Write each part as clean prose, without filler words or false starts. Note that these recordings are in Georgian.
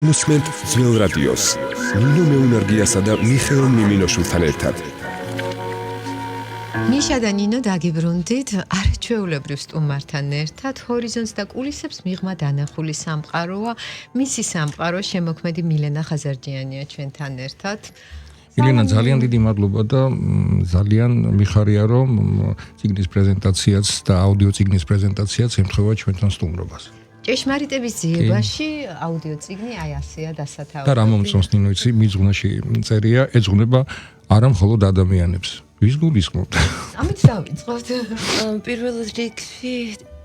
მუსმენთ ძველ რადიოს ნინო მეუნარგიასა და მიხეილ მიმინოშვილთან ერთად. მიშა და ნინო დაგიბრუნდით არაჩვეულებრივ სტუმართან ერთად. ჰორიზონტს და კულისებს მიღმა დანახული სამყაროა. მისი სამყარო შემოქმედი მილენა ხაზარჯიანია ჩვენთან ერთად. მილენა, ძალიან დიდი მადლობა და ძალიან მიხარია, რომ ციგნის პრეზენტაციაც და აუდიო ციგნის პრეზენტაციაც ემთხვევა ჩვენთან სტუმრობას. ჭეშმარიტების ძიებაში აუდიო ციგნი აი ასეა დასათაურებული. და რა მომწონს ნინო, იცი, მიძღვნაში წერია, ეძღვნება არა მხოლოდ ადამიანებს. ვის გულისხმობთ? ამით დავიწყოთ. პირველ რიგში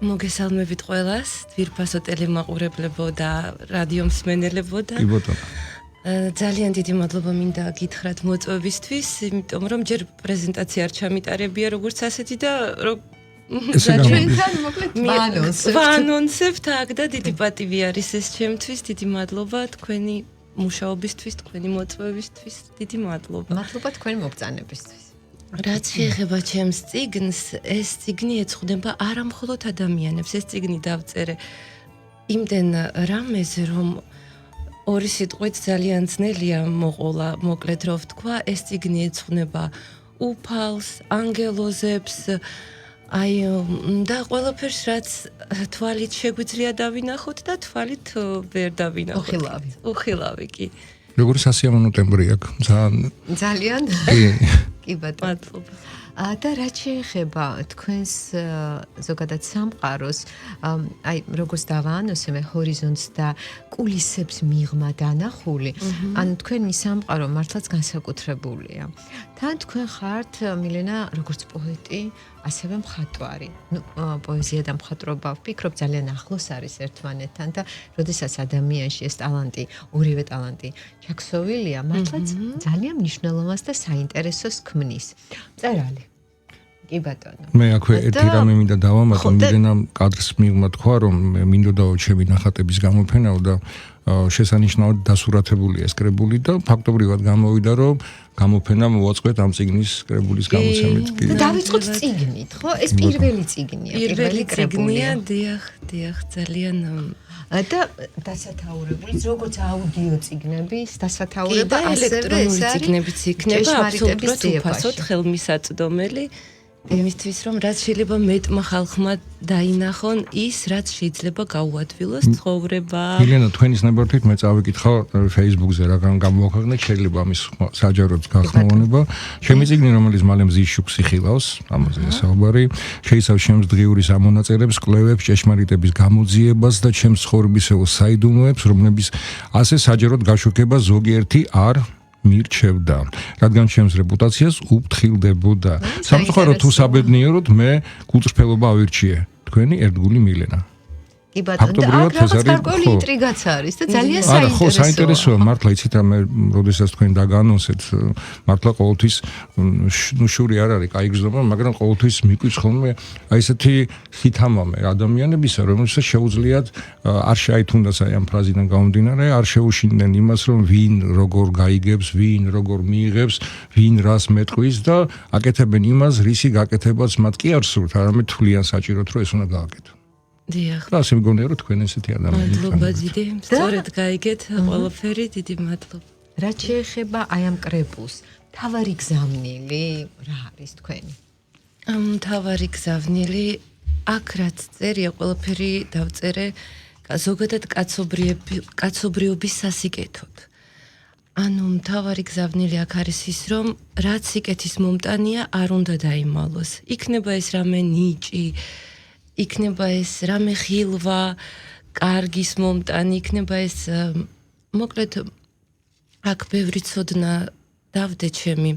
მოგესალმებით ყველას, თვირფასო ტელემაყურებლებო და რადიო მსმენელებო და კი ბატონო. ძალიან დიდი მადლობა მინდა გითხრათ მოწვევისთვის, იმიტომ რომ ჯერ პრეზენტაცია არ ჩამიტარებია როგორც ასეთი და ჩვენთან მოკლედ ვანონსებთ აქ და დიდი პატივი არის ეს ჩემთვის, დიდი მადლობა თქვენი მუშაობისთვის, თქვენი მოწვევისთვის, დიდი მადლობა. მადლობა თქვენი მობრძანებისთვის. რაც შეეხება ჩემს წიგნს, ეს წიგნი ეძღვნება არა მხოლოდ ადამიანებს, ეს წიგნი დავწერე იმდენ რამეზე, რომ ორი სიტყვით ძალიან ძნელია მოყოლა, მოკლედ რო ვთქვა, ეს წიგნი ეძღვნება უფალს, ანგელოზებს, აი და ყველაფერს, რაც თვალით შეგვიძლია დავინახოთ და თვალით ვერ დავინახოთ. უხილავი კი. როგორი სასიამოვნო ტემბრი აქვს, ძალიან. კი ბატონო. მადლობა. და რაც შეეხება თქვენს ზოგადად სამყაროს, აი როგორც დავაანონსე მე ჰორიზონტს და კულისებს მიღმა დანახული, ანუ თქვენი სამყარო მართლაც განსაკუთრებულია. თან თქვენ ხართ მილენა როგორც პოეტი, ასევე მხატვარი. პოეზია და მხატვრობა ვფიქრობ ძალიან ახლოს არის ერთმანეთთან და როდესაც ადამიანში ეს ტალანტი, ორივე ტალანტი ჩაქსოვილია, მართლაც ძალიან მნიშვნელოვანს და საინტერესოს ქმნის. წერალი. კი ბატონო. მე აქვე ერთი რამე მინდა დავამატო, მილენამ კადრს მიღმა თქვა, რომ მინდოდაო ჩემი ნახატების გამოფენაო და შესანიშნავად დასურათებული ეს კრებული და ფაქტობრივად გამოვიდა, რომ გამოფენა მოვაწყეთ ამ წიგნის კრებულის გამოცემით. კი. დავიწყოთ წიგნით, ხო? ეს პირველი წიგნია, პირველი კრებულია, დიახ, ძალიან და დასათაურებული, როგორც აუდიო წიგნების დასათაურება, ასევე ელექტრონული წიგნებიც იქნება, აბსოლუტურად უფასოდ ხელმისაწვდომელი. იმისთვის რომ რაც შეიძლება მეტმა ხალხმა დაინახონ ის რაც შეიძლება გაუადვილოს ცხოვრება. მილენა, თქვენის ნებართვით მე წავიკითხა Facebook-ზე რა გამოვაქვეყნეთ, შეიძლება ამის საჯაროდ გახმოვანება. ჩემი წიგნი, რომელიც მალე მზის შუქს იხილავს, ამაზე საუბარი, შეიცავს ჩემს დღიურის ამონაწერებს, კვლევებს, ჭეშმარიტების გამოძიებას და ჩემს ცხოვრებისეულ საიდუმლოებს, რომლების ასე საჯაროდ გაშუქება ზოგიერთი არ მირჩევდა, რადგან ჩემს რეპუტაციას უფრთხილდებოდა. სამწუხაროდ თუ საბედნიეროდ მე გულწრფელობა ავირჩიე. თქვენი ერთგული მილენა. კი ბატონო, და აქ რაღაც გარკვეული ინტრიგაც არის და ძალიან საინტერესოა. ხო, საინტერესოა, მართლა იცით რა, მე როდესაც თქვენ დაგანონსეთ, მართლა ყოველთვის შური არ არის, კაი გზნობა, მაგრამ ყოველთვის მიყვარს ხოლმე აი ესეთი სითამამე ადამიანებისა, რომელსაც შეუძლიათ არ შეაითუნდას აი ამ ფრაზიდან გამომდინარე, არ შეუშინდნენ იმას, რომ ვინ როგორ გაიგებს, ვინ როგორ მიიღებს, ვინ რას მეტყვის და აკეთებენ იმას, რისი გაკეთებაც მათ კი არ სურთ, არამედ თვლიან საჭიროდ, რომ ეს უნდა გააკეთო. დიახ. და ასე მგონია, რომ თქვენ ესეთი ადამიანები ხართ. მადლობა დიდი, სწორედ გაიგეთ ყველაფერი, დიდი მადლობა. რაც შეეხება აი ამ კრებულს, თავარი გზავნილი რა არის თქვენი? თავარი გზავნილი აქ რაც წერია, ყველაფერი დავწერე ზოგადად კაცობრიობის სასიკეთოდ. ანუ თავარი გზავნილი აქ არის ის, რომ რაც სიკეთის მომტანია, არ უნდა დაიმალოს. იქნება ეს რამე ნიჭი, იქნება ეს რამე ხილვა, კარგის მომტანი, იქნება ეს მოკლედ აქ ბევრი ცოდნა დავდე ჩემი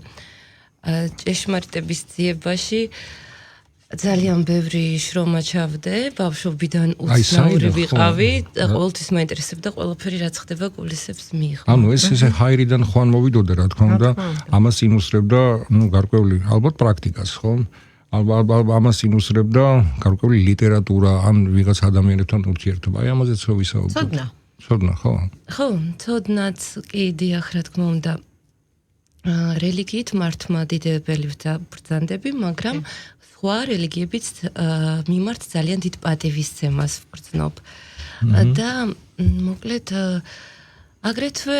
ჭეშმარიტების ძიებაში. ძალიან ბევრი შრომა ჩავდე, ბავშვობიდან უცნაური ვიყავი, ყოველთვის მაინტერესებდა ყველაფერი რაც ხდება კულისებს მიღმა. ანუ ეს ესე ჰაირიდან ხვან მოვიდოდა, რა თქმა უნდა, ამას ინუსტრებდა, ალბათ ალბათ პრაქტიკას, ხო? ამას ინუსტრებდა გარკვეული ლიტერატურა ან ვიღაც ადამიანებთან ურთიერთობა. აი ამაზეც რო ვისაუბროთ. ცოდნა, ხო? ხო, ცოდნაც კი დიახ, რა თქმა უნდა. რელიგიით მართმა დიდებელი ვბრძანდები, მაგრამ სხვა რელიგიებიც მიმართ ძალიან დიდ პატივისცემას ვგრძნობ. და მოკლედ აგრეთვე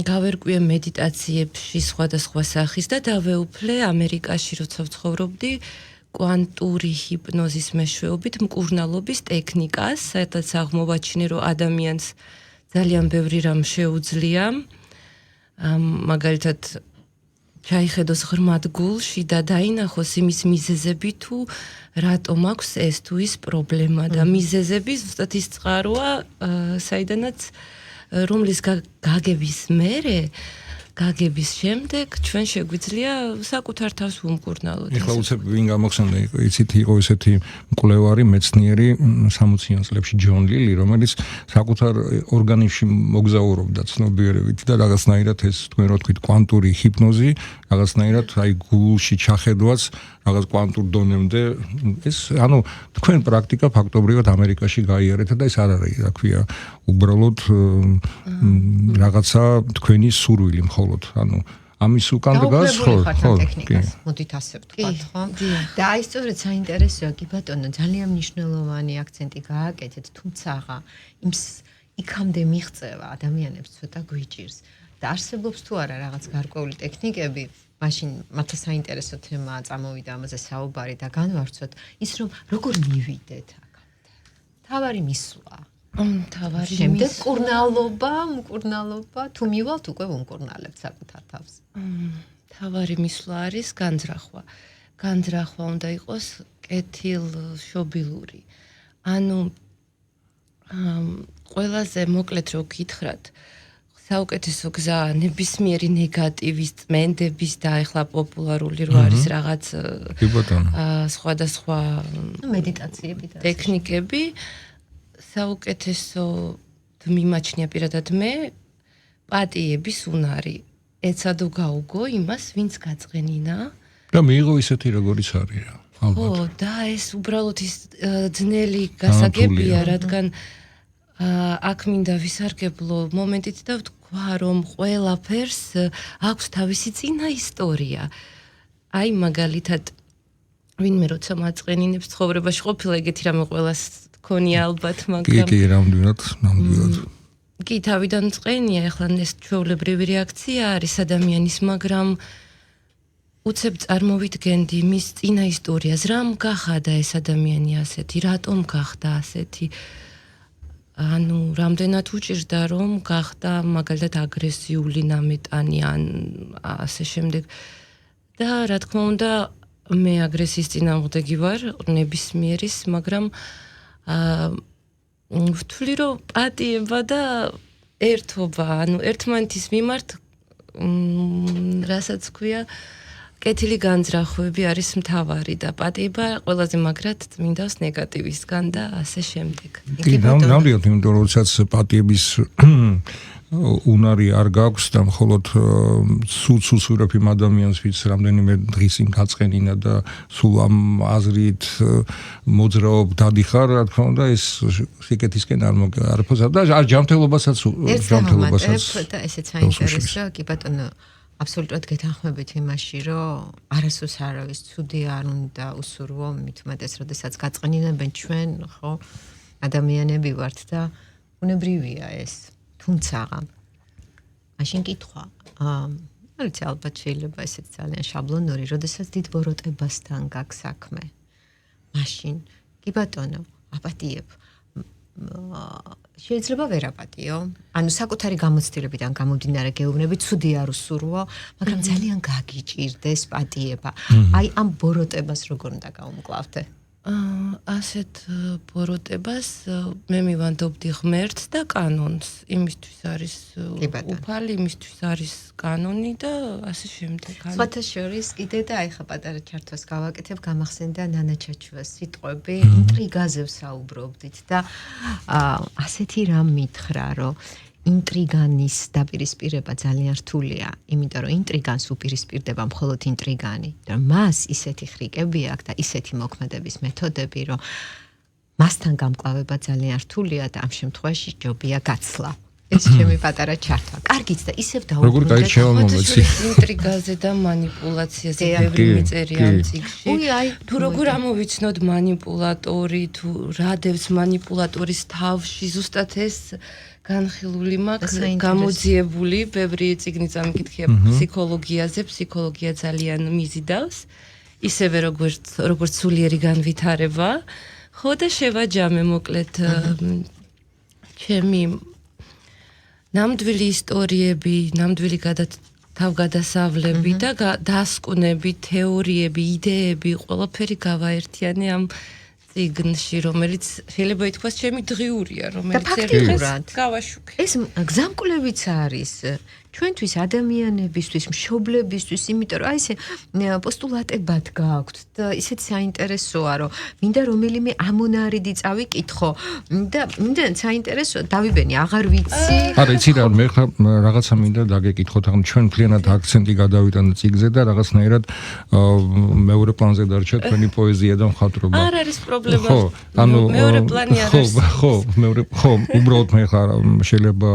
გავერკვიე მედიტაციებში სხვადასხვა სახის და დავეუფლე ამერიკაში როცა ვცხოვრობდი კვანტური ჰიპნოზის მეშვეობით მკურნალობის ტექნიკას, სადაც აღმოვაჩინე, რომ ადამიანს ძალიან ბევრი რამ შეუძლია. მაგალითად ჩაიხედოს ღრმად გულში და დაინახოს იმის მიზეზები თუ რატომ აქვს ეს თუ ის პრობლემა და მიზეზები ზუსტად ის წყაროა, საიდანაც რომლის გაგების მერე გაგების შემდეგ ჩვენ შეგვიძლია საკუთარ თავს ვუმკურნალოთ. ეხლა უცებ ვინ გამახსენდა, იცით, იყო ესეთი მკვლევარი, მეცნიერი 60-იან წლებში ჯონ ლილი, რომელიც საკუთარ ორგანიზმში მოგზაურობდა ცნობიერებით და რაღაცნაირად ეს თქვენ რო თქვით კვანტური ჰიპნოზი, რაღაცნაირად აი გულში ჩახედვაც რაღაც კვანტურ დონემდე ეს ანუ თქვენ პრაქტიკა ფაქტობრივად ამერიკაში გაიარეთ და ეს არ არის, რა ქვია, უბრალოდ რაღაცა თქვენი სურვილი მხოლოდ, ანუ ამის უკან დგას ხო ტექნიკას მოდით ასე ვთქვათ, ხო? და აი სწორედ საინტერესოა, კი ბატონო, ძალიან მნიშვნელოვანი აქცენტი გააკეთეთ, თუმცა იქამდე მიღწევა ადამიანებს ცოტა გვიჭირს და არსებობს თუ არა რაღაც გარკვეული ტექნიკები, მაშინ მათი საინტერესო თემაა, წამოვიდა ამაზე საუბარი და განვარცოთ ის, რომ როგორ მივიდეთ აქამდე. თავარი მისვლა. თავარი შემდეგ მკურნალობა, თუ მივალთ უკვე ვუმკურნალებთ საკუთარ თავს. თავარი მისვლა არის განძრახვა. განძრახვა უნდა იყოს კეთილშობილური. ანუ ყველაზე მოკლედ რო გითხრათ, საუკეთესო გზა ნებისმიერი ნეგატივის წმენდების და ახლა პოპულარული რო არის რაღაც სხვადასხვა მედიტაციები და ტექნიკები საუკეთესო მიმაჩნია პირადად მე პატიების უნარი. ეცადო გაუგო იმას, ვინც გაწყენინა და მიიღო ისეთი როგორიც არის. ხო, და ეს უბრალოდ ის ძნელი გასაგებია, რადგან აქ მინდა ვისარგებლო მომენტით და ვთქვა, რომ ყველაფერს აქვს თავისი წინა ისტორია. აი მაგალითად ვინმე როცა მაწყენინებს ცხოვრებაში ყოფილა ეგეთი რამე ყველას ქონია ალბათ, მაგრამ კი, ნამდვილად. კი, თავიდან წყენია, ახლა ეს ჩვეულებრივი რეაქცია არის ადამიანის, მაგრამ უცებ წარმოვიდგენდი მის წინა ისტორიას, რამ გახადა ეს ადამიანი ასეთი, რატომ გახდა ასეთი. ანუ რამდენად უჭირდა რომ გახდა მაგალითად აგრესიული ნამეტანი ან ასე შემდეგ. და რა თქმა უნდა, მე აგრესიის წინააღმდეგი ვარ, ნებისმიერის, მაგრამ ვთვლი რომ პატიება და ერთობა, ანუ ერთმანეთის მიმართ რასაც ქვია კეთილი განძრახვები არის მთავარი და პატიება ყველაზე მაგრად წმინდავს ნეგატივისგან და ასე შემდეგ. კი, ნამდვილად, იმიტომ რომ როდესაც პატიების უნარი არ გაქვს და მხოლოდ სულსურებ იმ ადამიანს, ვინც რამდენიმე დღის წინ გაწყენინა და სულ ამ აზრით მოძრაობ დადიხარ, რა თქმა უნდა, ეს სიკეთისკენ არ მოგარფოს და არ ჯანმრთელობასაც და ესეც საინტერესოა, კი ბატონო. აბსოლუტურად გეთანხმებით იმაში, რომ არასდროს არავის ცუდი არ უნდა უსურვო, მით უმეტეს, როდესაც გაწყენინებენ ჩვენ, ხო, ადამიანები ვართ და უნებრივია ეს. თუმცა, მაშინ კითხვა, არ ვიცი, ალბათ შეიძლება ესეც ძალიან შაბლონური, როდესაც დიდ ბოროტებასთან გაქვს საქმე. მაშინ, კი ბატონო, აპატიებ. შეიძლება ვერ აპატიო, ანუ საკუთარი გამოცდილებიდან გამომდინარე გეუბნები, ცუდი არ უსურვო, მაგრამ ძალიან გაგიჭირდეს პატიება. აი ამ ბოროტებას როგორ უნდა გავუმკლავდე? ასეთ ბოროტებას მე მივანდობდი ღმერთს და კანონს. იმისთვის არის უფალი, იმისთვის არის კანონი და ასე შემდეგ. სხვათა შორის კიდე და აი ხა პატარა ჩართვას გავაკეთებ, გამახსენდა ნანა ჩაჩუას სიტყვები, ინტრიგაზე ვსაუბრობდით და ასეთი რამ მითხრა, რომ ინტრიგანის დაპირისპირება ძალიან რთულია, იმიტომ რომ ინტრიგანს უპირისპირდება მხოლოდ ინტრიგანი. და მას ისეთი ხრიკები აქვს და ისეთი მოქმედების მეთოდები, რომ მასთან გამკლავება ძალიან რთულია და ამ შემთხვევაში ჯობია გაცლა. ეს ჩემი პატარა ჩართვა. კარგიც და ისევ დაუბრუნდეთ ინტრიგაზე და манипуляციაზე ბევრი მიწერია ამ წიგნში. თუ როგორ ამოვიცნოთ манипуляტორი, თუ რა დევს манипуляტორის თავში, ზუსტად ეს განხილული მაქვს, გამოძიებული, ბევრი წიგნი წამიკითხია ფსიქოლოგიაზე, ფსიქოლოგია ძალიან მიზიდავს, ისევე როგორც სულიერი განვითარება. ხო და შევაჯამე მოკლედ ჩემი ნამდვილი ისტორიები, ნამდვილი თავგადასავლები და დასკვნები, თეორიები, იდეები, ყველაფერი გავაერთიანე ამ წიგნში, რომელიც შეიძლება ითქვას ჩემი დღიურია, რომელიც ფაქტიურად გავაშუქე. ეს გზამკვლევიც არის ჩვენთვის ადამიანებისთვის, მშობლებისთვის, იმიტომ რომ აი ესე პოსტულატებად გააქვთ და ისეთ საინტერესოა, რომ მინდა რომელიმე ამონარიდი წავიკითხო და მინდა საინტერესოა დავიბენი, აღარ ვიცი. არა, იცი რა, მე ხა რაღაცა მინდა დაგეკითხოთ, ახლა ჩვენ მთლიანად აქცენტი გადავიტანე წიგნზე და რაღაცნაირად მეორე პლანზე დარჩა თქვენი პოეზია და მხატვრობა. არ არის პრობლემა. ხო, ანუ მეორე პლანი არ არის. ხო, უბრალოდ მე ხა შეიძლება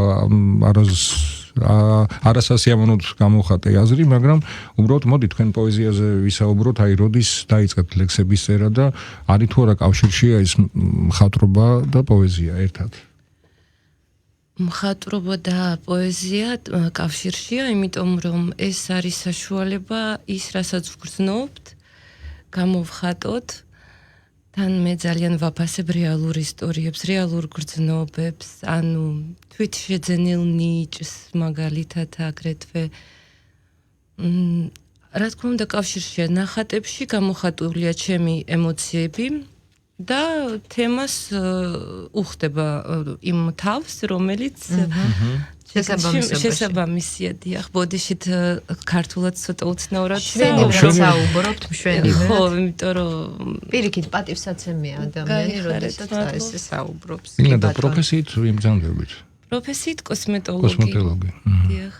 არასასიამოვნოდ გამოხატე აზრი, მაგრამ უბრალოდ მოდი თქვენ პოეზიაზე ვისაუბროთ, აი როდის დაიწყეთ ლექსების წერა და არის თუ არა კავშირშია ის მხატვრობა და პოეზია ერთად? მხატვრობა და პოეზია კავშირშია, იმიტომ რომ ეს არის საშუალება ის, რასაც ვგრძნობთ, გამოვხატოთ. თან მე ძალიან ვაფასებ რეალურ ისტორიებს, რეალურ გრძნობებს, ანუ თვითშეძენილ ნიჭს მაგალითად აგრეთვე. რა თქმა უნდა, კავშირშია ნახატებში გამოხატულია ჩემი ემოციები და თემას უხდება იმ თავს, რომელიც შესაბამისია, დიახ, ბოდიშით ქართულად ცოტა უცნაურად საუბრობთ მშვენივრად. ხო, იმიტომ რომ პირიქით პატივსაცემია ადამიანი, როდესაც ესე საუბრობს. და პროფესიით იმგზავრდებით? პროფესიით კოსმეტოლოგი. დიახ.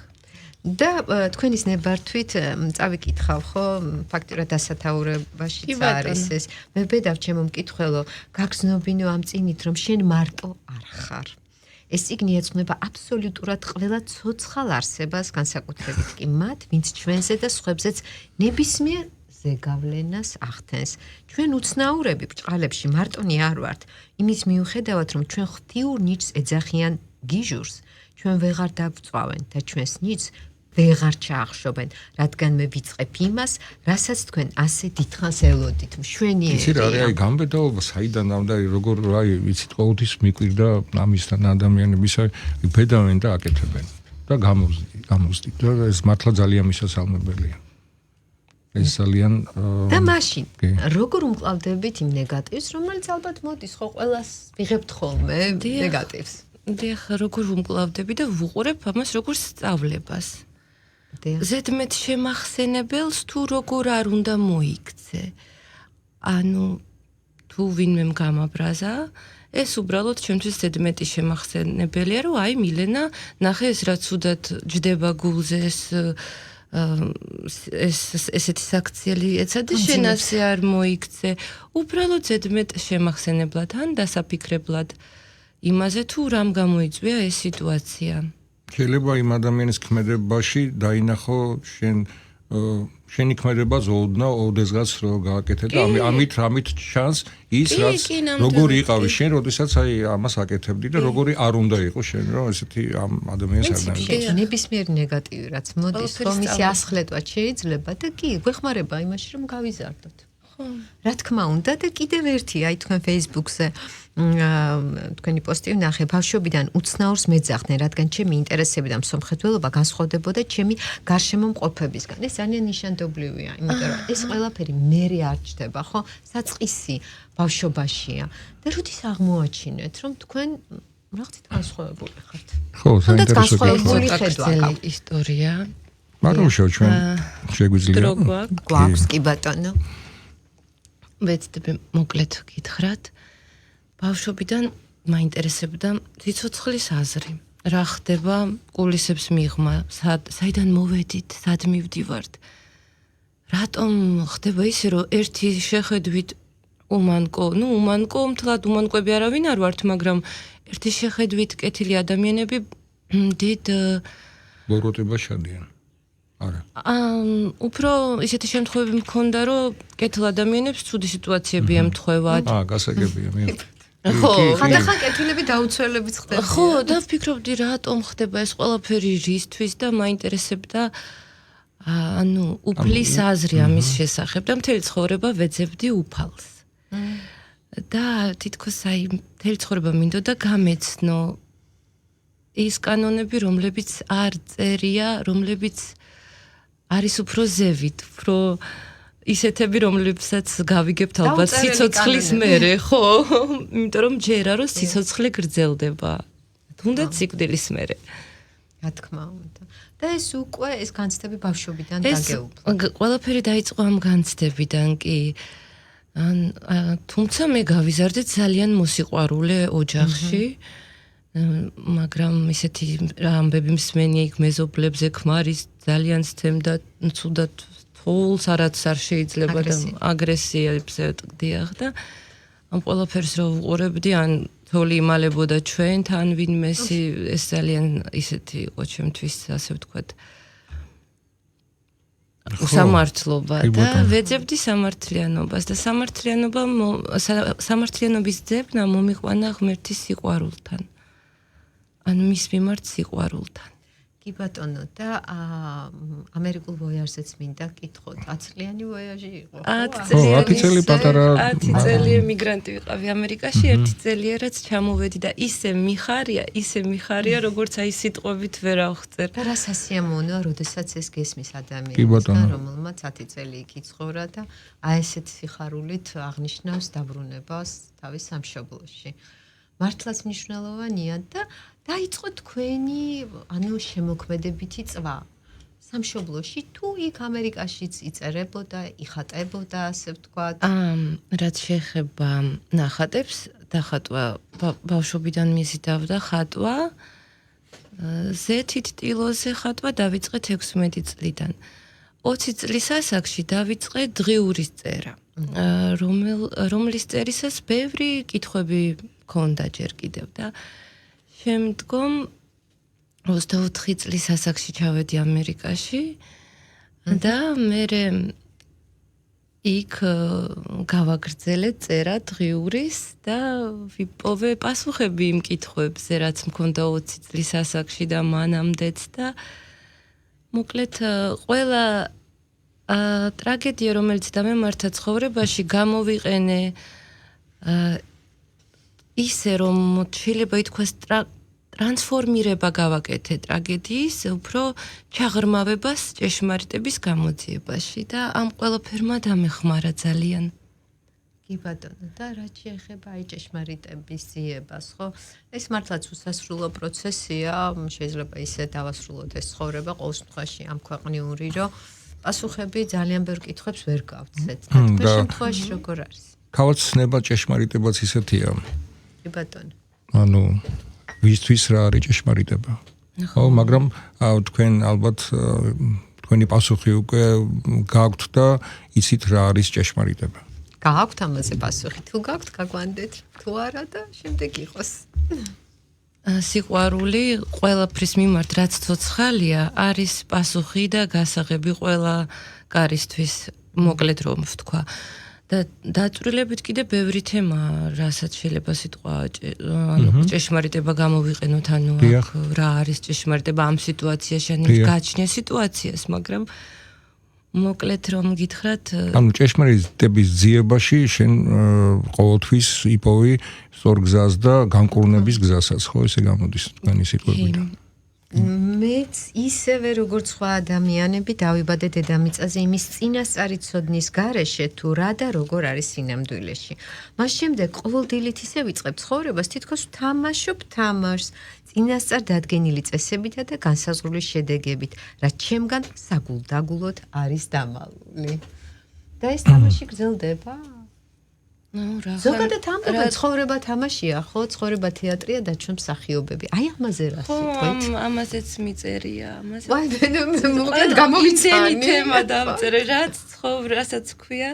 და თქვენის ნებართვით წავიკითხავ, ხო, ფაქტურად დასათაურებაშიც არის ეს. მე ვბედავ ჩემო მკითხველო, გაგზნობინო ამ წიგნით, რომ შენ მარტო არ ხარ. ეს წიგნი ეძღვნება აბსოლუტურად ყველა ცოცხალ არსებას, განსაკუთრებით კი მათ, ვინც ჩვენზე და სხვებზეც ნებისმიერ ზეგავლენას ახდენს. ჩვენ უცნაურები ბრჭყალებში მარტონი არ ვართ, იმის მიუხედავად, რომ ჩვენ ღვთიურ ნიჭს ეძახიან გიჟურს, ჩვენ ვეღარ დავწვავენ და ჩვენს ნიჭს ვეღარ ჩაახშობენ, რადგან მე ვიწყებ იმას, რასაც თქვენ ასე დიდხანს ელოდით, მშვენიერია. იცი რა, აი გამბედაობა საიდან და როგორ აი ვიცით ყოველთვის მიკვირდა ამისთან ადამიანებისა, ბედავენ და აკეთებენ და გამოვზდით და ეს მართლა ძალიან მისასალმებელია. ეს ძალიან და მაშინ როგორ უმკლავდებით იმ ნეგატივს, რომელიც ალბათ მოდის ხო ყველას ვიღებთ ხოლმე ნეგატივს. დიახ, როგორ უმკლავდები და ვუყურებ ამას როგორც სწავლებას. ზედმეტ შემახსენებელს თუ როგორ არ უნდა მოიქცე. ანუ თუ ვინმე გამაბრაზა, ეს უბრალოდ ჩემთვის ზედმეტი შემახსენებელია, რომ აი მილენა, ნახე ეს რაც უდად ჯდება გულზე ესეთი საქციელი ეცადი შენ ასე არ მოიქცე. უბრალოდ ზედმეტ შემახსენებლად ან დასაფიქრებლად იმაზე თუ რამ გამოიწვია ეს სიტუაცია. შეიძლება იმ ადამიანის ქმედებაში დაინახო შენი ქმედება ზოუდნა ოდესღაც რო გააკეთე და ამით ჩანს ის რაც როგორი იყავი შენ, როდესაც აი ამას აკეთებდი და როგორი არ უნდა იყოს შენ, რომ ესეთი ამ ადამიანს არ დაინახო. ნებისმიერ ნეგატივი რაც მოდის, რომ ისი ასხლეტვაც შეიძლება და კი, გვეხმარება იმაში რომ გავიზარდოთ. რა თქმა უნდა და კიდევ ერთი აი თქვენ Facebook-ზე თქვენი პოსტი ვნახე, ბავშვობიდან უცნაურს მეძახდნენ, რადგან ჩემი ინტერესები და მსოფლმხედველობა განსხვავდებოდა ჩემი გარშემო მყოფებისგან. ეს ძალიან ნიშანდობლივია, იმიტომ რომ ეს ყველაფერი მერე არ ჩდება, ხო? საწყისი ბავშვობაშია. და როდის აღმოაჩინეთ, რომ თქვენ რაღაცით განსხვავებული ხართ? ხო, საინტერესო ისტორია. მაგრამ ჩვენ შეგვიძლია გვაქვს კი ბატონო. ვეცდები მოკლედ გითხრათ. ბავშვობიდან მაინტერესებდა ციცოცხლის აზრი. რა ხდება კულისებს მიღმა, საიდან მოვედით, სად მივდივართ. რატომ ხდება ისე, რომ ერთი შეხედვით უმანკო, მთლად უმანკოები არავინ არ ვართ, მაგრამ ერთი შეხედვით კეთილი ადამიანები დიდ ბოროტება შადიან. არა. უფრო ისეთი შემთხვევები მქონდა, რომ კეთილ ადამიანებს ცუდი სიტუაციები ემთხვევათ. გასაგებია, მივხვდით. ხო, ხანდახან კეთილები დაუცველებიც ხდება. ხო, და ვფიქრობდი რატომ ხდება ეს ყველაფერი რისთვის და მაინტერესებდა ანუ უფლის აზრი ამის შესახებ და მთელი ცხოვრება ვეძებდი უფალს. და თითქოს მთელი ცხოვრება მინდოდა გამეცნო ის კანონები, რომლებიც არ წერია, რომლებიც არის უფრო ზევით, უფრო ისეთები, რომლებსაც გავიგებთ ალბათ სიცოცხლის მერე, ხო? იმიტომ რომ ჯერა რომ სიცოცხლე გრძელდება. თუნდაც სიკვდილის მერე. რა თქმა უნდა. და ეს უკვე ეს განცდები ბავშვობიდან დაგეუფლა. ყველაფერი დაიწყო ამ განცდებიდან კი. თუმცა მე გავიზარდე ძალიან მოსიყვარულე ოჯახში. მაგრამ ისეთი ამბები მსმენია იქ მეზობლებზე ქმარის ძალიან სცემდა ცუდად თულს არაც არ შეიძლება და აგრესიებზე დიახ და ამ ყველაფერს რო ვუყურებდი ან თოლი იმალებოდა ჩვენთან ვინმესი ეს ძალიან ისეთი იყო ჩემთვის ასე ვთქვათ სამართლობა და ვეძებდი სამართლიანობას და სამართლიანობის ძებნა მომიყვანა ღმერთის სიყვარულთან ან მის მიმართ სიყვარულთან. კი ბატონო და ამერიკულ ვოიაჟზეც მინდა კითხოთ. 10 წლიანი ვოიაჟი იყო. 10 წელი პატარა 10 წელი ემიგრანტი ვიყავი ამერიკაში, 1 წელია რაც ჩამოვედი და ისე მიხარია, როგორც აი სიტყვებით ვერ აღწერ. და რა სასიამოვნოა, როდესაც ეს გესმის ადამიანს, რომელმაც 10 წელი იქ იცხოვრა და აი ესეთ სიხარულით აღნიშნავს დაბრუნებას თავის სამშობლოში. მართლაც მნიშვნელოვანია და დაიწყო თქვენი ანუ შემოქმედებითი წვა სამშობლოში თუ იქ ამერიკაშიც იწერებოდა, იხატებოდა, ასე ვთქვათ. რაც შეეხება ნახატებს, დახატვა ბავშვობიდან მიზიდავდა ხატვა. ზეთით ტილოზე ხატვა დავიწყე 16 წლიდან. 20 წლის ასაკში დავიწყე დღიურის წერა. რომლის წერისას ბევრი კითხვები მქონდა ჯერ კიდევ და შემდგომ 24 წლის ასაკში ჩავედი ამერიკაში და მე იქ გავაგრძელე წერა დღიურის და ვიპოვე პასუხები იმ კითხვებზე, რაც მქონდა 20 წლის ასაკში და მანამდეც და მოკლედ ყველა ტრაგედია, რომელიც დამემართა ცხოვრებაში, გამოვიყენე ისე რომ შეიძლება ითქვას ტრანსფორმირება გავაკეთე ტრაგედიის უფრო ჩაღრმავებას ჭეშმარიტების გამოძიებაში და ამ ყველაფერმა დამეხმარა ძალიან. კი ბატონო და რაც შეეხება აი ჭეშმარიტების ძიებას, ხო? ეს მართლაც უსასრულო პროცესია, შეიძლება ისე დავასრულოთ ეს ცხოვრება ყოველ შემთხვევაში ამ ქვეყნიური, რომ პასუხები ძალიან ბევრ კითხვებს ვერ გავცეთ. და თქვენ შემთხვევაში როგორ არის? თავად ცნება ჭეშმარიტებაც ისეთია. კი ბატონო. ანუ ვისთვის რა არის ჭეშმარიტება? ხო, მაგრამ თქვენ ალბათ თქვენი პასუხი უკვე გაქვთ და იცით რა არის ჭეშმარიტება. გაქვთ ამაზე პასუხი. თუ გაქვთ, გაგვანდეთ. თუ არა და შემდეგ იყოს. სიყვარული ყველაფრის მიმართ რაც ცოცხალია არის პასუხი და გასაღები ყველა კარისთვის მოკლედ რომ ვთქვა. და დაწვრილებით კიდე ბევრი თემა, რასაც შეიძლება სიტყვა ჭეშმარიტება გამოვიყენოთ, ანუ რა არის ჭეშმარიტება ამ სიტუაციაში, ან გაჩნია სიტუაციას, მაგრამ მოკლედ რომ გითხრათ, ანუ ჭეშმარიტების ძიებაში შენ ყოველთვის იპოვი სწორ გზას და განკურნების გზასაც, ხო, ესე გამოდის თქვენი სიტყვებით. მეც ისევე როგორც სხვა ადამიანები დავიბადე დედამიწაზე იმის წინასწარი ცოდნის გარეშე თუ რა და როგორ არის სინამდვილეში. მას შემდეგ ყოველდილით ისე ვიწყებ ცხოვრებას, თითქოს ვთამაშობ თამაშს, წინასწარ დადგენილი წესებითა და განსაზღვრული შედეგებით, რაც ჩემგან საგულდაგულოდ არის დამალული. და ეს თამაში გრძელდება? ზოგადად ამბობენ ცხოვრება თამაშია, ხო? ცხოვრება თეატრია და ჩვენ მსახიობები. აი ამაზე რა სიტყვით? ამაზეც მიწერია, ამაზე. მოკლედ გამოვიცანი თემა დავწერე, რასაც ქვია,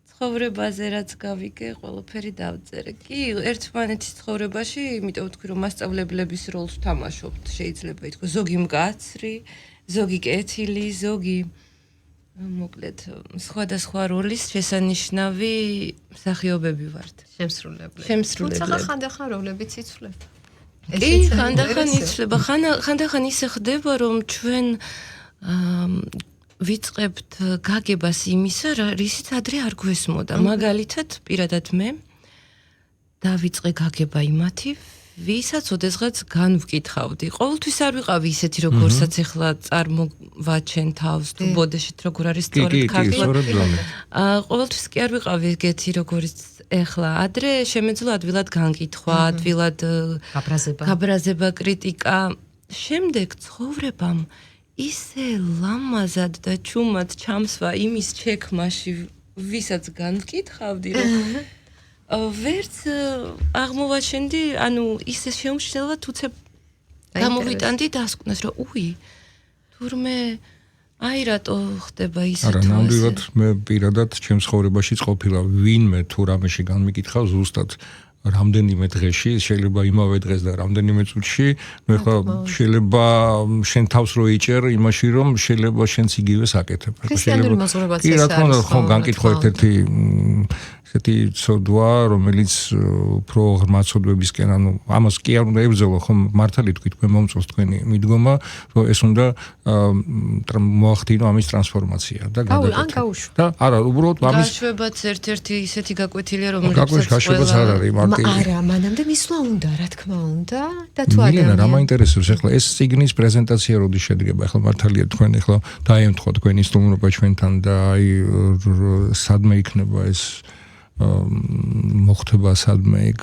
ცხოვრებაზე რაც გავიგე, ყველაფერი დავწერე. კი, ერთმანეთის ცხოვრებაში, იმიტომ ვთქვი, რომ მასწავლებლების როლს ვთამაშობთ, შეიძლება ითქვას, ზოგი მკაცრი, ზოგი კეთილი, ზოგი მოკლედ სხვადასხვა როლის შესანიშნავი მსახიობები ვართ. შემსრულებლები. თუმცა ხანდახან როლებიც იცვლება. კი, ხანდახან იცვლება, ხანდახან ისე ხდება, რომ ჩვენ ვიწყებთ გაგებას იმისა, რისიც ადრე არ გვესმოდა. მაგალითად, პირადად მე დავიწყე გაგება იმათი, ვისაც ოდესღაც განვკითხავდი. ყოველთვის არ ვიყავი ისეთი, როგორცაც ახლა წარმოვაჩენ თავს თუ ბოდეშით როგორ არის სწორად ქართულად. ყოველთვის კი არ ვიყავი ეგეთი, როგორც ახლა. ადრე შემეძლო ადვილად განკითხვა, ადვილად გაბრაზება, კრიტიკა. შემდეგ ცხოვრებამ ისე ლამაზად და ჩუმად ჩამსვა იმის ჩექმაში, ვისაც განვკითხავდი, რომ ვერც აღმოვაჩენდი, ანუ ისე შეუმჩნევლად თუცებ გამოვიტანდი დასკვნას, რომ უი, თურმე აი რატო ხდება ისე თუ არა, ნამდვილად მე პირადად ჩემს ცხოვრებაშიც ყოფილა ვინმე თუ რამეში განმიკითხავს ზუსტად რამდენიმე დღეში, შეიძლება იმავე დღეს და რამდენიმე წუთში, ნუ ეხლა შეიძლება შენ თავს რო იჭერ იმაში, რომ შეიძლება შენც იგივე საკეთებ. ქრისტიანული მოზღუდებაც ეს არის. კი, რა თქმა უნდა, ხო განკითხვა ერთ-ერთი ესეთი ცოდვა, რომელიც უფრო ღრმაცოდვებისკენ, ანუ ამას კი არ უნდა ებრძოლო, ხო მართალი თქვით, მე მომწონს თქვენი მიდგომა, რომ ეს უნდა მოახდინო ამის ტრანსფორმაცია და გადაკეთება. და არა, უბრალოდ ამის გაშვებაც ერთ-ერთი ისეთი გაკვეთილია, რომელიც გაკვეთილებას არ არის მარტივი. არა, მანამდე მისვლა უნდა, რა თქმა უნდა, და თუ ადამიანი რა მაინტერესებს ახლა ეს ციგნის პრეზენტაცია როდის შედგება? ახლა მართალია თქვენ ახლა დაემთხვა თქვენი სტუმრობა ჩვენთან და აი სადმე იქნება ეს მოხდება სადმე იქ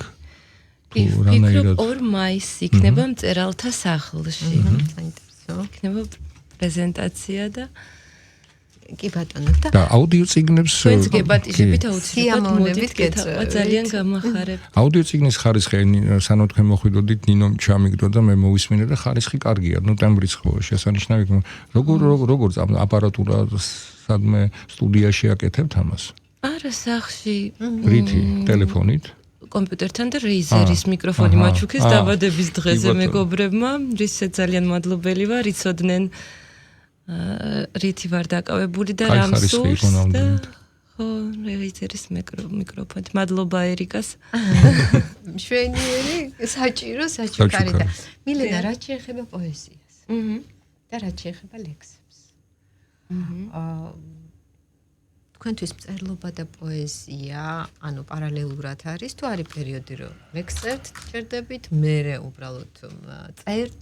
ფიქრობ 2 მაისს იქნება მწერალთა სახლში. საინტერესო. იქნება პრეზენტაცია და კი ბატონო და აუდიო ციგნებს თქვენს გებატიჟებით აუცილებლად მოდით გეტყვა ძალიან გამახარებ. აუდიო ციგნის ხარისხი სანამ თქვენ მოხვიდოდით ნინო ჩამიგდო და მე მოვისმინე და ხარისხი კარგია, ნუ ტემბრიც ხო შესანიშნავი. როგორ აპარატურა სადმე სტუდიაში აკეთებთ ამას? არა, სახლში. რითი? ტელეფონით? კომპიუტერთან და რეიზერის მიკროფონი მაჩუქეს დაბადების დღეზე მეგობრებმა, რისაც ძალიან მადლობელი ვარ, იცოდნენ რითი ვარ დაკავებული და რამ სურს და ხო, რეიზერის მიკროფონი. მადლობა ერიკას. მშვენიერი, საჭირო კარი და მილენა რა შეეხება პოეზიას? და რა შეეხება ლექსებს? თქვენთვის მწერლობა და პოეზია, ანუ პარალელურად არის, თუ არის პერიოდი, რომ ლექსებთ ჭერდებით, მერე უბრალოდ წერთ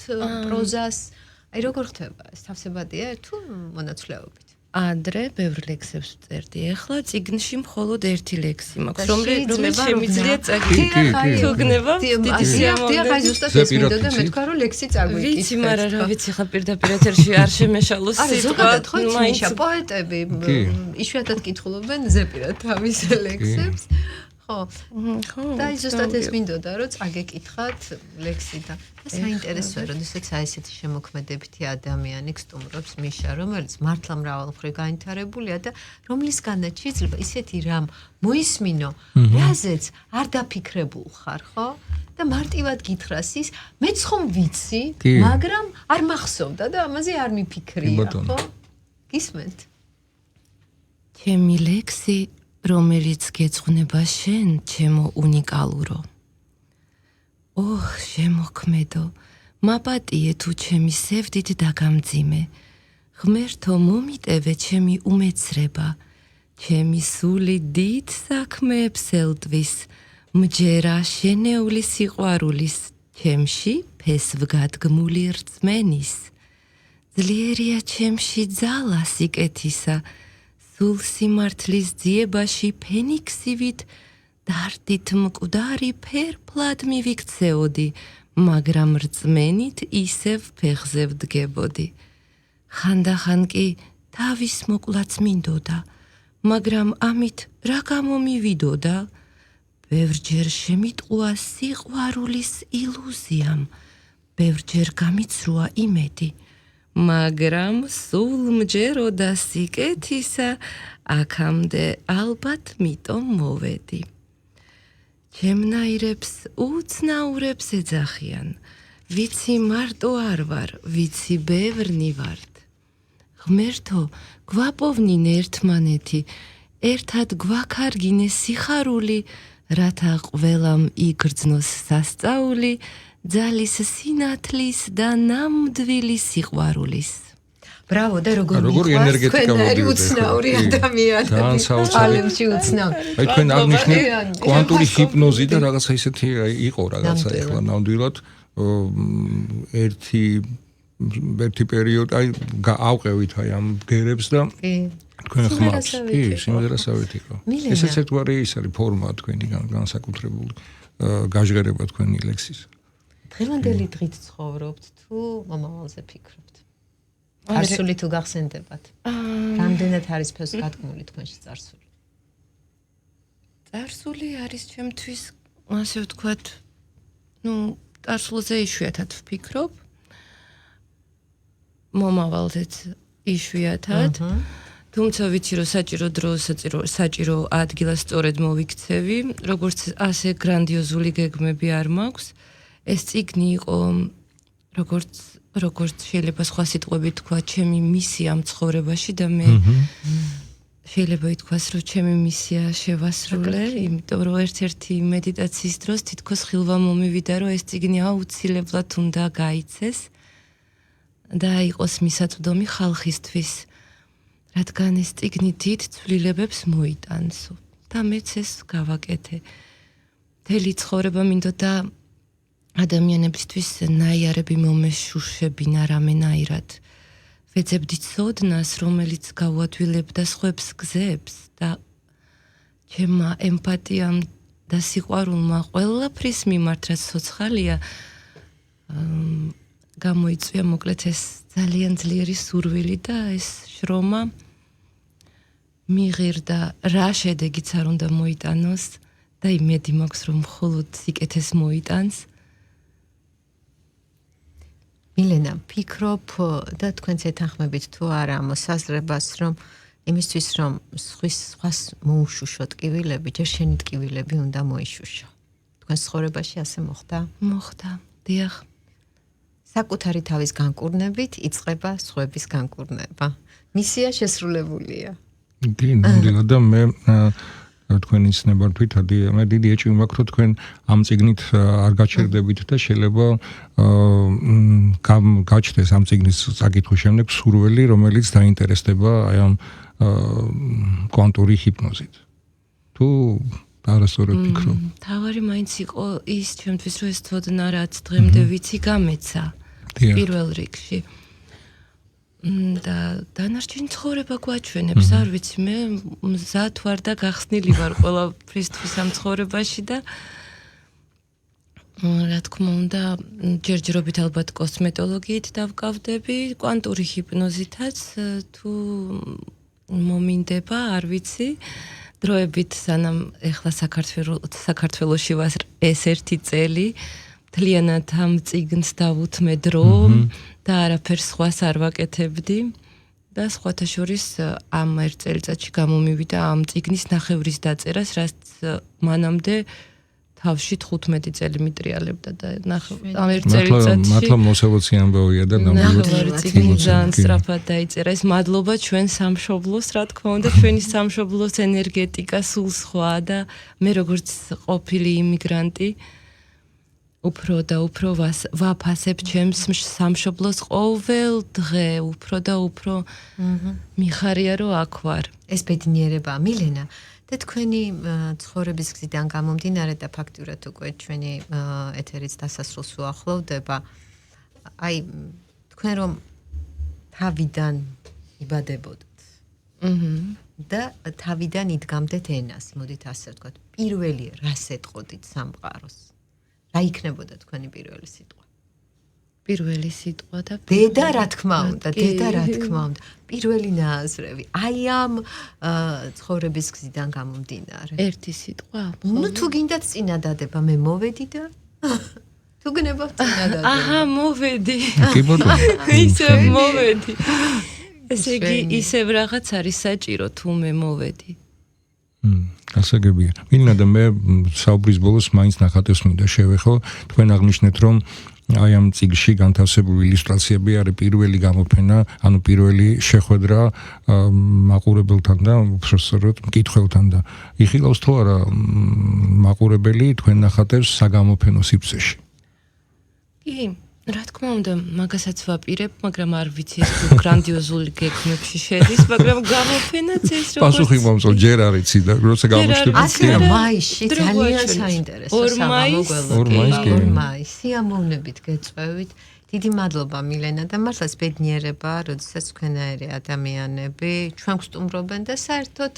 პროზას, აი როგორ ხდება ეს თავსებადია თუ მონაცვლეობით? ადრე ბევრ ლექსებს წერდი, ახლა წიგნში მხოლოდ ერთი ლექსი მაქვს, რომელიც შემიძლია წაგიკითხო. თუ გნება, დიდი სიამოვნებით. აი ზუსტად ეს მინდოდა და მე თქვა რომ ლექსი წაგვიკითხე. ვიცი, მაგრამ რა ვიცი, ხა პირდაპირ ეთერში არ შემეშალოს სიტყვა. მაინც პოეტები იშვიათად კითხულობენ ზეპირად თავის ლექსებს. ხო. და ზუსტად ეს მინდოდა რომ წაგეკითხათ ლექსი და საინტერესოა, როდესაც აი ესეთი შემოქმედებითი ადამიანი გსტუმრობს მიშა, რომელიც მართლა მრავალმხრივ გაინტერესებულია და რომლისგანაც შეიძლება ისეთი რამ მოისმინო, რაზეც არ დაფიქრებულ ხარ, ხო? და მარტივად გითხრას ის, მეც ხომ ვიცი, მაგრამ არ მახსოვდა და ამაზე არ მიფიქრია, ხო? გისმენთ? ჩემი ლექსი რომელიც გეძღვნება შენ, ჩემო უნიკალურო. ოჰ, შემოქმედო, მაპატიე თუ ჩემი სევდით დაგამძიმე. ღმერთო მომიტევე ჩემი უმეცრება, ჩემი სული დიდ საქმეებს ელტვის, მჯერა შენეული სიყვარულის, ჩემში ფესვგადგმული რწმენის. ძლიერია ჩემში ძალა სიკეთისა, სულ სიმართლის ძიებაში ფენიქსივით დარდით მკვდარი ფერფლად მივიქცეოდი, მაგრამ რწმენით ისევ ფეხზე ვდგებოდი. ხანდახან კი თავის მოკვლაც მინდოდა, მაგრამ ამით რა გამომივიდოდა? ბევრჯერ შემიტყვა სიყვარულის ილუზიამ, ბევრჯერ გამიცრუა იმედი, მაგრამ სულ მჯეროდა სიკეთისა, აქამდე ალბათ მიტომ მოვედი. ჩემნაირებს უცნაურებს ეძახიან, ვიცი მარტო არ ვარ, ვიცი ბევრნი ვართ. ღმერთო, გვაპოვნინ ერთმანეთი, ერთად გვაქარგინეს სიხარული, რათა ყველამ იგრძნოს სასწაული, ძალის სინათლის და ნამდვილი სიყვარულის. ბრავო და როგორ ენერგეტიკა მოდიოდა უცნაური ადამიანი ალემში უცნაური აი თქვენ აღნიშნეთ კვანტური ჰიპნოზი და რაღაცა ისეთი იყო რაღაცა ეხლა ნამდვილად ერთი პერიოდი აი ავყევით აი ამ გერებს და თქვენ ხმავს კი სიმღერასავით იყო ესეც ერთგვარი ის არის ფორმა თქვენი განსაკუთრებული გაჟღერება თქვენი ლექსის დღევანდელი დღით ცხოვრობთ თუ მომავალზე ფიქრობთ წარსული თუ გახსენდებათ? რამდენად არის ფოს გადგმული თქვენში წარსული? წარსული არის ჩემთვის, ასე ვთქვათ, წარსულზე იშვიათად ვფიქრობ. მომავალზეც იშვიათად. თუმცა ვიცი, რომ საჭირო დრო, საჭირო ადგილას სწორედ მოვიქცევი, როგორც ასე გრანდიოზული გეგმები არ მაქვს. ეს წიგნი იყო როგორც შეიძლება სხვა სიტყვებით თქვა, ჩემი მისია ამ ცხოვრებაში და მე შეიძლება ითქვას, რომ ჩემი მისია შევასრულე, იმიტომ რომ ერთ-ერთი მედიტაციის დროს თითქოს ხილვა მომივიდა, რომ ეს წიგნი აუცილებლად უნდა გაიცეს და იყოს მისაწვდომი ხალხისთვის, რადგან ეს წიგნი დიდ ცვლილებებს მოიტანს და მეც ეს გავაკეთე. მთელი ცხოვრება მინდოდა ადამიანებისთვის ნაიარები მომეშუშებინა რამენაირად. ვეძებდი ცოდნას, რომელიც გავუადვილებდა სხვებს გზებს და ჩემმა ემპათიამ და სიყვარულმა ყველაფრის მიმართ, რაც ცოცხალია, გამოიწვია მოკლედ ეს ძალიან ძლიერი სურვილი და ეს შრომა მიღირდა რა შედეგიც არ უნდა მოიტანოს და იმედი მაქვს, რომ მხოლოდ სიკეთეს მოიტანს. მილენა, ფიქრობ და თქვენც ეთანხმებით თუ არა მოსაზრებას, რომ იმისთვის, რომ სხვას მოუშუშოთ ტკივილები, ჯერ შენი ტკივილები უნდა მოიშუშო. თქვენს ცხოვრებაში ასე მოხდა? მოხდა, დიახ. საკუთარი თავის განკურნებით იწყება სხვების განკურნება. მისია შესრულებულია. კი, ნამდვილად და მე თქვენი ცნებართვით მე დიდი ეჭვი მაქვს, რომ თქვენ ამ წიგნით არ გაჩერდებით და შეიძლება გაჩნდეს ამ წიგნის წაკითხვის შემდეგ სურვილი, რომელიც დაინტერესდება აი ამ კვანტური ჰიპნოზით. თუ არასწორად ფიქრობ. თავარი მაინც იყო ის ჩემთვის, რომ ეს ცოდნა რაც დღემდე ვიცი გამეცა პირველ რიგში. და დანარჩენი ცხოვრება გვაჩვენებს, არ ვიცი, მე მზად ვარ და გახსნილი ვარ ყველაფრისთვის ამ ცხოვრებაში და რა თქმა უნდა, ჯერჯერობით ალბათ კოსმეტოლოგიით დავკავდები, კვანტური ჰიპნოზითაც თუ მომინდება, არ ვიცი. დროებით სანამ ეხლა საქართველოში ვარ ეს ერთი წელი მთლიანად ამ წიგნს დავუთმე დრო და არაფერს სხვას არ ვაკეთებდი და სხვათა შორის ამ ერთ წელიწადში გამომივიდა ამ წიგნის ნახევრის დაწერას, რაც მანამდე თავში 15 წელი მიტრიალებდა და ამ ერთ წელიწადში მართლა მოსევოცი ამბავია და ნამდვილად წიგნი ძალიან სწრაფად დაიწერა. ეს მადლობა ჩვენ სამშობლოს, რა თქმა უნდა, ჩვენი სამშობლოს ენერგეტიკა სულ სხვა და მე როგორც ყოფილი იმიგრანტი უფრო და უფრო ვაფასებ ჩემს სამშობლოს ყოველ დღე, უფრო და უფრო მიხარია, რომ აქ ვარ. ეს ბედნიერება, მილენა, და თქვენი ცხოვრების გზიდან გამომდინარე და ფაქტურად უკვე ჩვენი ეთერიც დასასრულს უახლოვდება. აი, თქვენ რომ თავიდან იბადებოდეთ. და თავიდან იდგამდეთ ენას, მოდით ასე ვთქვათ, პირველი რას ეტყოდით სამყაროს? რა იქნებოდა თქვენი პირველი სიტყვა? პირველი სიტყვა და დედა რა თქმა უნდა, დედა რა თქმა უნდა. პირველი ნააზრევი. აი ამ ცხოვრების გზიდან გამომდინარე. ერთი სიტყვა. ნუ თუ გინდათ წინადადება, მე მოვედი და თუ გნებავ წინადადება. აჰა, მოვედი. კი ბატონო. ისე მოვედი. ესე იგი ისევ რაღაც არის საჭირო თუ მე მოვედი. გასაგებია. მინდა და მე საუბრის ბოლოს მაინც ნახატებს მინდა შევეხო. თქვენ აღნიშნეთ, რომ აი ამ წიგნში განთავსებული ილუსტრაციები არის პირველი გამოფენა, ანუ პირველი შეხვედრა მაყურებელთან და უბრალოდ მკითხველთან და იხილავს თუ არა მაყურებელი თქვენ ნახატებს საგამოფენო სივრცეში. კი, რა თქმა უნდა, მაგასაც ვაპირებ, მაგრამ არ ვიცი ეს თუ გრანდიოზული გეგმებში შედის, მაგრამ გამოფენაც ეს როგორც პასუხი მომწონს, ჯერ არ იცი და როცა გამოჩნდება ასე მაისში ძალიან საინტერესო სამოგველო. 2 მაისში. 2 მაისში სიამოვნებით გეწვევით. დიდი მადლობა მილენა და მართლაც ბედნიერება, როდესაც თქვენაერი ადამიანები ჩვენ გვსტუმრობენ და საერთოდ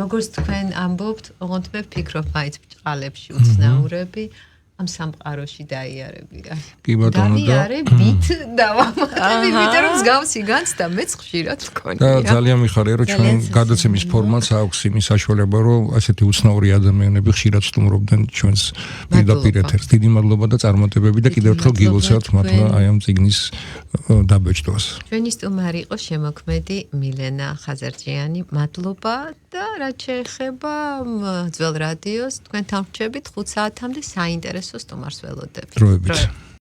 როგორც თქვენ ამბობთ, ოღონდ მე ვფიქრობ მაინც ბჭყალებში უცნაურები ამ სამყაროში დაიარებია. კი ბატონო და დაიარებით დავამატებ, იმიტომ რომ მსგავსი განცდა მეც ხშირად და მქონია. ძალიან მიხარია რომ ჩვენ გადაცემის ფორმატს აქვს იმის საშუალება რომ ასეთი უცნაური ადამიანები ხშირად სტუმრობდნენ ჩვენს პირდაპირ ეთერს. დიდი მადლობა და წარმატებები და კიდევ ერთხელ გილოცავთ მართლა აი ამ წიგნის დაბეჭდვას. ჩვენი სტუმარი იყო შემოქმედი მილენა ხაზარჯიანი. მადლობა და რაც შეეხება ძველ რადიოს თქვენთან ვრჩებით 5 საათამდე საინტერესო სტუმარს ველოდებით. დროებით.